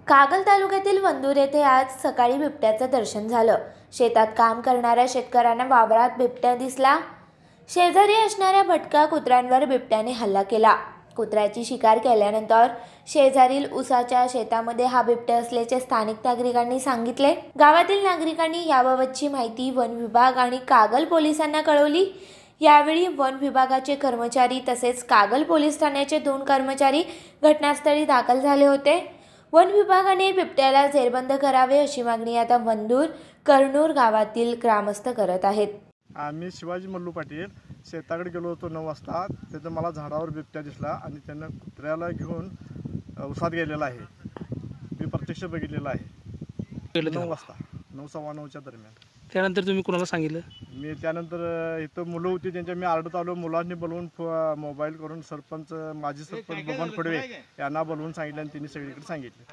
कागल तालुक्यातील वंदूर येथे आज सकाळी बिबट्याचं दर्शन झालं। शेतात काम करणाऱ्या शेतकऱ्यांना वावरात बिबट्या दिसला। शेजारी असणाऱ्या भटक्या कुत्र्यांवर बिबट्याने हल्ला केला। कुत्र्याची शिकार केल्यानंतर शेजारील ऊसाच्या शेतामध्ये हा बिबट्या असल्याचे स्थानिक नागरिकांनी सांगितले। गावातील नागरिकांनी याबाबतची माहिती वन विभाग आणि कागल पोलिसांना कळवली। यावेळी वन विभागाचे कर्मचारी तसेच कागल पोलीस ठाण्याचे 2 कर्मचारी घटनास्थळी दाखल झाले होते। वन विभागाने बिबट्याला जेरबंद करावे अशी मागणी आता वंदूर कर्णूर गावातील ग्रामस्थ करत आहेत। आम्ही शिवाजी मल्लू पाटील शेताकडे गेलो होतो 9 वाजता। तिथं मला झाडावर बिबट्या दिसला आणि त्यानं कुत्र्याला घेऊन उसात गेलेला आहे। मी प्रत्यक्ष बघितलेला आहे 9 वाजता 9:15च्या दरम्यान। त्यानंतर तुम्ही कोणाला सांगितलं? मी त्यानंतर इथं मुलं होती त्यांच्या मी आरडत आलो। मुलांनी बोलवून मोबाईल करून सरपंच माजी सरपंच बबन खडवे यांना बोलवून सांगितलं आणि त्यांनी सगळीकडे सांगितलं।